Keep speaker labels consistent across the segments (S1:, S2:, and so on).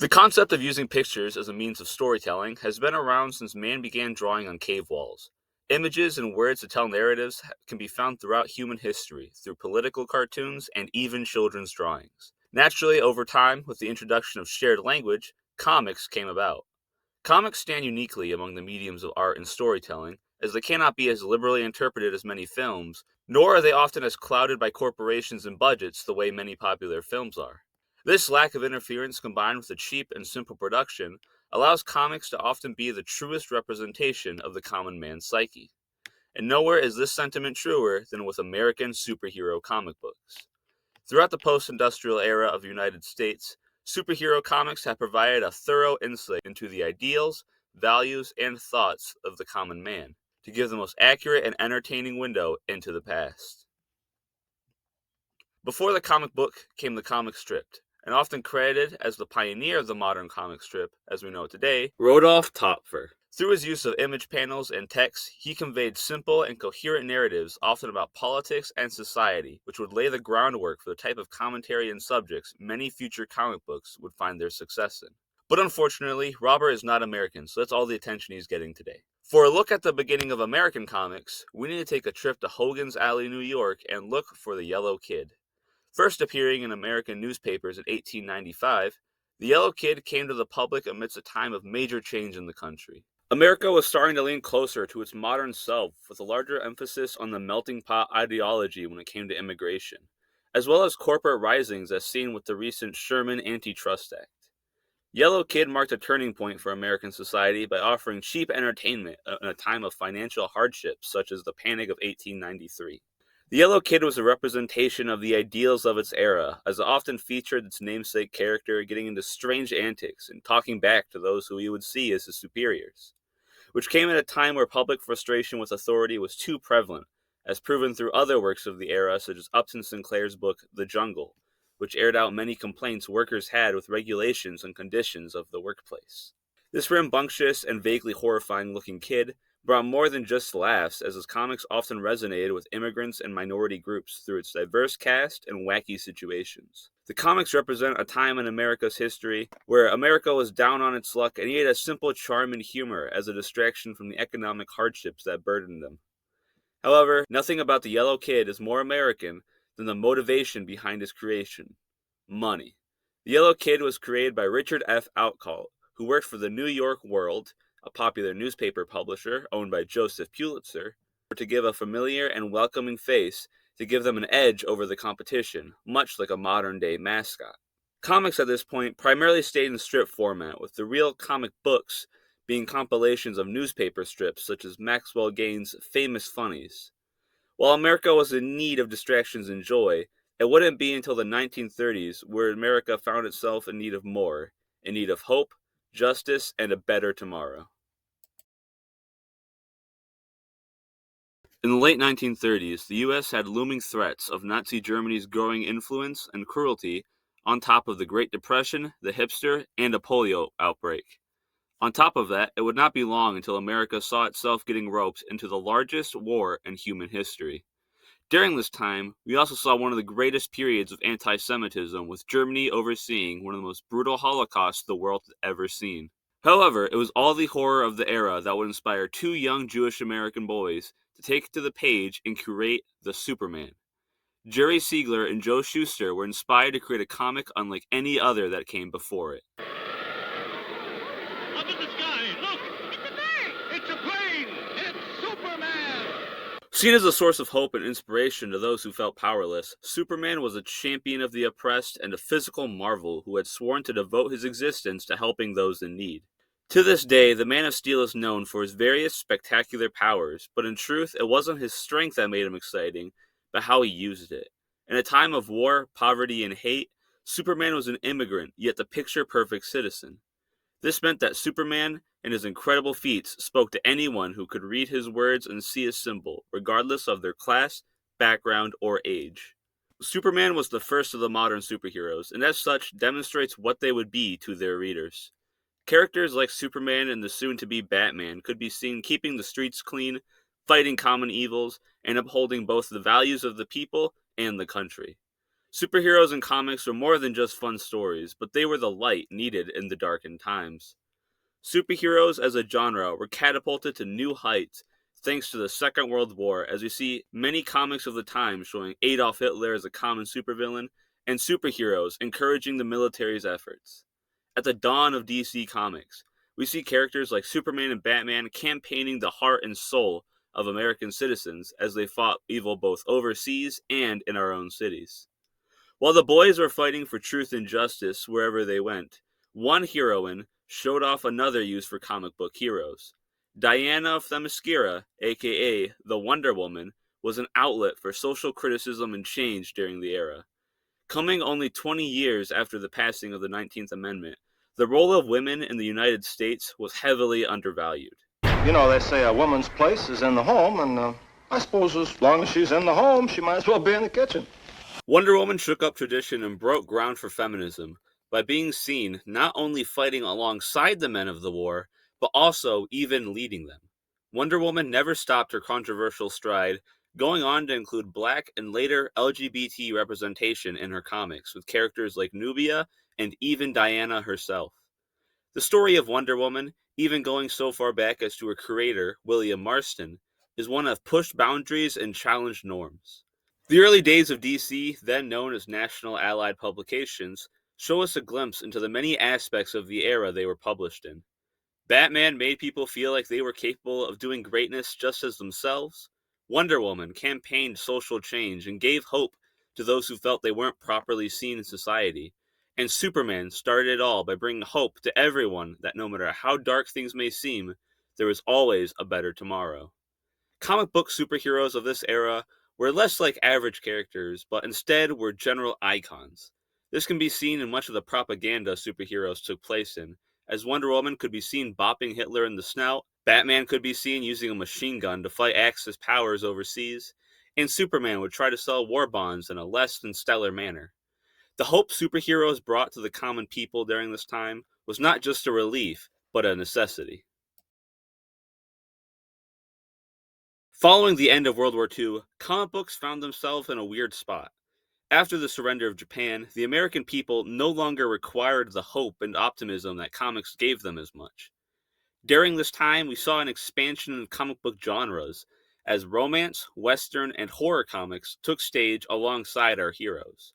S1: The concept of using pictures as a means of storytelling has been around since man began drawing on cave walls. Images and words to tell narratives can be found throughout human history, through political cartoons and even children's drawings. Naturally, over time, with the introduction of shared language, comics came about. Comics stand uniquely among the mediums of art and storytelling, as they cannot be as liberally interpreted as many films, nor are they often as clouded by corporations and budgets the way many popular films are. This lack of interference combined with a cheap and simple production allows comics to often be the truest representation of the common man's psyche. And nowhere is this sentiment truer than with American superhero comic books. Throughout the post industrial era of the United States, superhero comics have provided a thorough insight into the ideals, values, and thoughts of the common man, to give the most accurate and entertaining window into the past. Before the comic book came the comic strip, and often credited as the pioneer of the modern comic strip, as we know it today, Rodolphe Topfer. Through his use of image panels and text, he conveyed simple and coherent narratives often about politics and society, which would lay the groundwork for the type of commentary and subjects many future comic books would find their success in. But unfortunately, Robert is not American, so that's all the attention he's getting today. For a look at the beginning of American comics, we need to take a trip to Hogan's Alley, New York, and look for the Yellow Kid. First appearing in American newspapers in 1895, the Yellow Kid came to the public amidst a time of major change in the country. America was starting to lean closer to its modern self, with a larger emphasis on the melting pot ideology when it came to immigration, as well as corporate risings as seen with the recent Sherman Antitrust Act. Yellow Kid marked a turning point for American society by offering cheap entertainment in a time of financial hardships such as the Panic of 1893. The Yellow Kid was a representation of the ideals of its era, as it often featured its namesake character getting into strange antics and talking back to those who he would see as his superiors, which came at a time where public frustration with authority was too prevalent, as proven through other works of the era such as Upton Sinclair's book The Jungle, which aired out many complaints workers had with regulations and conditions of the workplace. This rambunctious and vaguely horrifying-looking kid brought more than just laughs, as his comics often resonated with immigrants and minority groups through its diverse cast and wacky situations. The comics represent a time in America's history where America was down on its luck and needed a simple charm and humor as a distraction from the economic hardships that burdened them. However, nothing about the Yellow Kid is more American than the motivation behind his creation: money. The Yellow Kid was created by Richard F. Outcault, who worked for the New York World, a popular newspaper publisher owned by Joseph Pulitzer, to give a familiar and welcoming face to give them an edge over the competition, much like a modern-day mascot. Comics at this point primarily stayed in strip format, with the real comic books being compilations of newspaper strips such as Maxwell Gaines' Famous Funnies. While America was in need of distractions and joy, it wouldn't be until the 1930s where America found itself in need of more, in need of hope, justice, and a better tomorrow. In the late 1930s, the U.S. had looming threats of Nazi Germany's growing influence and cruelty on top of the Great Depression, the hipster, and a polio outbreak. On top of that, it would not be long until America saw itself getting roped into the largest war in human history. During this time, we also saw one of the greatest periods of anti-Semitism, with Germany overseeing one of the most brutal holocausts the world had ever seen. However, it was all the horror of the era that would inspire two young Jewish American boys to take to the page and create the Superman. Jerry Siegler and Joe Shuster were inspired to create a comic unlike any other that came before it.
S2: Up in the sky, look! It's a bird! It's a plane! It's Superman!
S1: Seen as a source of hope and inspiration to those who felt powerless, Superman was a champion of the oppressed and a physical marvel who had sworn to devote his existence to helping those in need. To this day, the Man of Steel is known for his various spectacular powers, but in truth, it wasn't his strength that made him exciting, but how he used it. In a time of war, poverty, and hate, Superman was an immigrant, yet the picture-perfect citizen. This meant that Superman and his incredible feats spoke to anyone who could read his words and see his symbol, regardless of their class, background, or age. Superman was the first of the modern superheroes, and as such demonstrates what they would be to their readers. Characters like Superman and the soon-to-be Batman could be seen keeping the streets clean, fighting common evils, and upholding both the values of the people and the country. Superheroes in comics were more than just fun stories, but they were the light needed in the darkened times. Superheroes as a genre were catapulted to new heights thanks to the Second World War, as we see many comics of the time showing Adolf Hitler as a common supervillain and superheroes encouraging the military's efforts. At the dawn of DC Comics, we see characters like Superman and Batman campaigning the heart and soul of American citizens as they fought evil both overseas and in our own cities. While the boys were fighting for truth and justice wherever they went, one heroine showed off another use for comic book heroes. Diana of Themyscira, aka the Wonder Woman, was an outlet for social criticism and change during the era. Coming only 20 years after the passing of the 19th Amendment, the role of women in the United States was heavily undervalued.
S3: You know, they say a woman's place is in the home, and I suppose as long as she's in the home, she might as well be in the kitchen.
S1: Wonder Woman shook up tradition and broke ground for feminism by being seen not only fighting alongside the men of the war, but also even leading them. Wonder Woman never stopped her controversial stride, going on to include black and later LGBT representation in her comics, with characters like Nubia and even Diana herself. The story of Wonder Woman, even going so far back as to her creator, William Marston, is one of pushed boundaries and challenged norms. The early days of DC, then known as National Allied Publications, show us a glimpse into the many aspects of the era they were published in. Batman made people feel like they were capable of doing greatness just as themselves. Wonder Woman campaigned social change and gave hope to those who felt they weren't properly seen in society. And Superman started it all by bringing hope to everyone that no matter how dark things may seem, there is always a better tomorrow. Comic book superheroes of this era were less like average characters, but instead were general icons. This can be seen in much of the propaganda superheroes took place in, as Wonder Woman could be seen bopping Hitler in the snout, Batman could be seen using a machine gun to fight Axis powers overseas, and Superman would try to sell war bonds in a less than stellar manner. The hope superheroes brought to the common people during this time was not just a relief, but a necessity. Following the end of World War II, comic books found themselves in a weird spot. After the surrender of Japan, the American people no longer required the hope and optimism that comics gave them as much. During this time, we saw an expansion in comic book genres, as romance, western, and horror comics took stage alongside our heroes.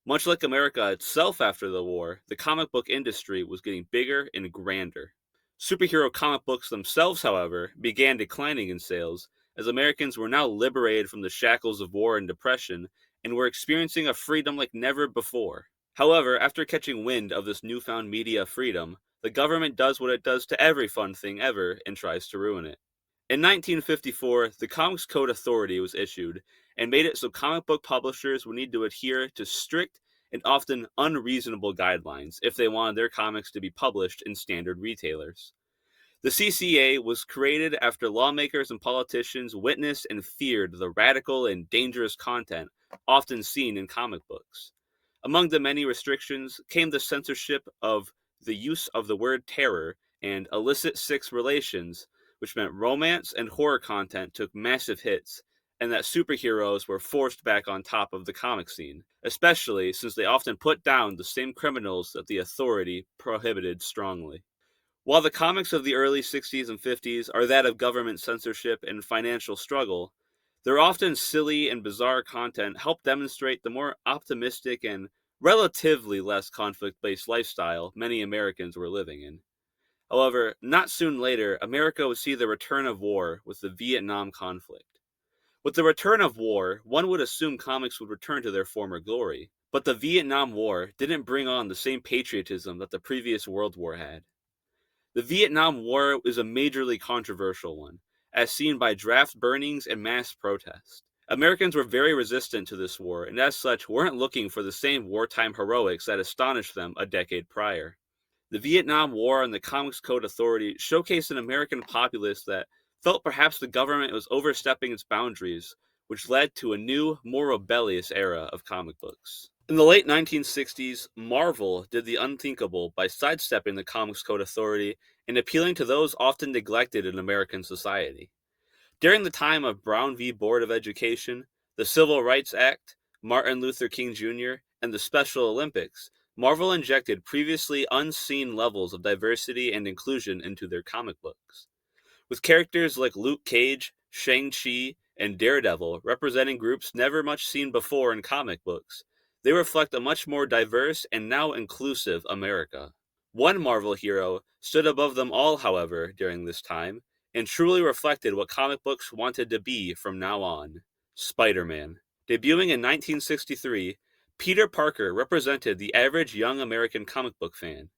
S1: Much like America itself after the war, the comic book industry was getting bigger and grander. Superhero comic books themselves, however, began declining in sales, as Americans were now liberated from the shackles of war and depression and were experiencing a freedom like never before. However, after catching wind of this newfound media freedom, the government does what it does to every fun thing ever and tries to ruin it. In 1954, the Comics Code Authority was issued and made it so comic book publishers would need to adhere to strict and often unreasonable guidelines if they wanted their comics to be published in standard retailers. The CCA was created after lawmakers and politicians witnessed and feared the radical and dangerous content often seen in comic books. Among the many restrictions came the censorship of the use of the word terror and illicit sex relations, which meant romance and horror content took massive hits, and that superheroes were forced back on top of the comic scene, especially since they often put down the same criminals that the authority prohibited strongly. While the comics of the early 60s and 50s are that of government censorship and financial struggle, their often silly and bizarre content help demonstrate the more optimistic and relatively less conflict-based lifestyle many Americans were living in. However, not soon later, America would see the return of war with the Vietnam conflict. With the return of war, one would assume comics would return to their former glory, but the Vietnam War didn't bring on the same patriotism that the previous World War had. The Vietnam War is a majorly controversial one, as seen by draft burnings and mass protests. Americans were very resistant to this war, and as such weren't looking for the same wartime heroics that astonished them a decade prior. The Vietnam War and the Comics Code Authority showcased an American populace that felt perhaps the government was overstepping its boundaries, which led to a new, more rebellious era of comic books. In the late 1960s, Marvel did the unthinkable by sidestepping the Comics Code Authority and appealing to those often neglected in American society. During the time of Brown v. Board of Education, the Civil Rights Act, Martin Luther King Jr., and the Special Olympics, Marvel injected previously unseen levels of diversity and inclusion into their comic books. With characters like Luke Cage, Shang-Chi, and Daredevil representing groups never much seen before in comic books, they reflect a much more diverse and now inclusive America. One Marvel hero stood above them all, however, during this time, and truly reflected what comic books wanted to be from now on: Spider-Man. Debuting in 1963, Peter Parker represented the average young American comic book fan.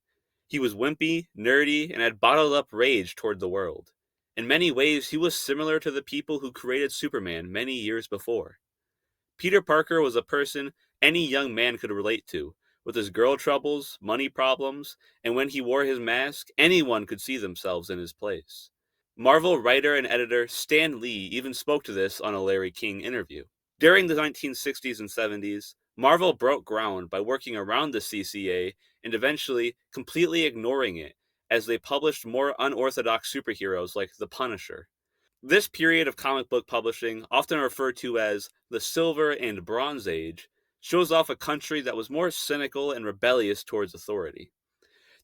S1: He was wimpy, nerdy, and had bottled up rage toward the world. In many ways, he was similar to the people who created Superman many years before. Peter Parker was a person any young man could relate to, with his girl troubles, money problems, and when he wore his mask, anyone could see themselves in his place. Marvel writer and editor Stan Lee even spoke to this on a Larry King interview. During the 1960s and 70s, Marvel broke ground by working around the CCA and eventually completely ignoring it as they published more unorthodox superheroes like the Punisher. This period of comic book publishing, often referred to as the Silver and Bronze Age, shows off a country that was more cynical and rebellious towards authority.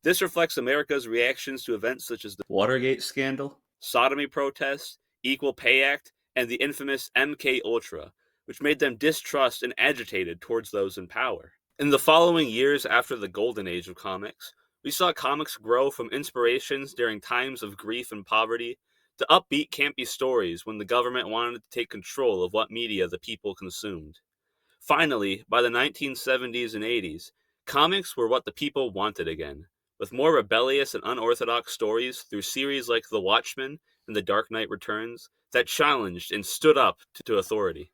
S1: This reflects America's reactions to events such as the Watergate scandal, sodomy protests, Equal Pay Act, and the infamous MK Ultra, which made them distrust and agitated towards those in power. In the following years after the golden age of comics, we saw comics grow from inspirations during times of grief and poverty to upbeat, campy stories when the government wanted to take control of what media the people consumed. Finally, by the 1970s and 80s, comics were what the people wanted again, with more rebellious and unorthodox stories through series like The Watchmen and The Dark Knight Returns that challenged and stood up to authority.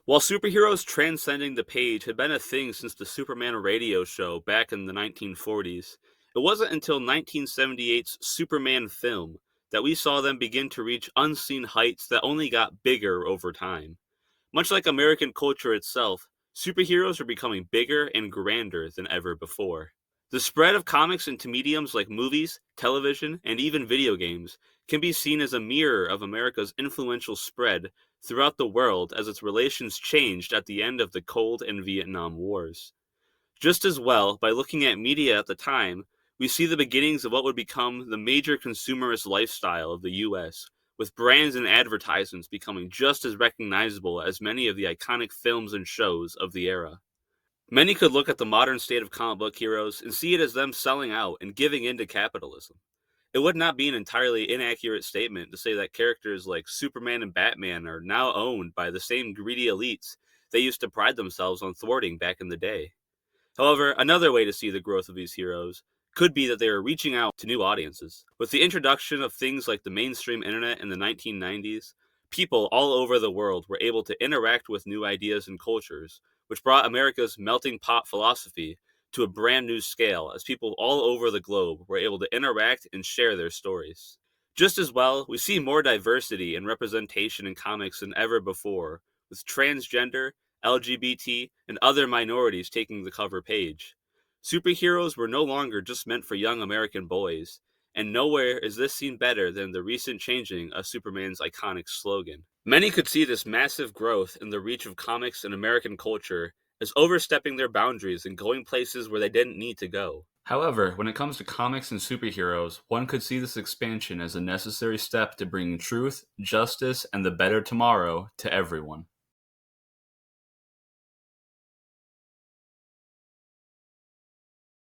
S1: While superheroes transcending the page had been a thing since the Superman radio show back in the 1940s, it wasn't until 1978's Superman film that we saw them begin to reach unseen heights that only got bigger over time. Much like American culture itself, superheroes are becoming bigger and grander than ever before. The spread of comics into mediums like movies, television, and even video games can be seen as a mirror of America's influential spread throughout the world as its relations changed at the end of the Cold and Vietnam Wars. Just as well, by looking at media at the time, we see the beginnings of what would become the major consumerist lifestyle of the US, with brands and advertisements becoming just as recognizable as many of the iconic films and shows of the era. Many could look at the modern state of comic book heroes and see it as them selling out and giving in to capitalism. It would not be an entirely inaccurate statement to say that characters like Superman and Batman are now owned by the same greedy elites they used to pride themselves on thwarting back in the day. However, another way to see the growth of these heroes could be that they are reaching out to new audiences. With the introduction of things like the mainstream internet in the 1990s, people all over the world were able to interact with new ideas and cultures, which brought America's melting pot philosophy to a brand new scale as people all over the globe were able to interact and share their stories. Just as well, we see more diversity and representation in comics than ever before, with transgender, LGBT, and other minorities taking the cover page. Superheroes were no longer just meant for young American boys, and nowhere is this seen better than the recent changing of Superman's iconic slogan. Many could see this massive growth in the reach of comics and American culture as overstepping their boundaries and going places where they didn't need to go. However, when it comes to comics and superheroes, one could see this expansion as a necessary step to bringing truth, justice, and the better tomorrow to everyone.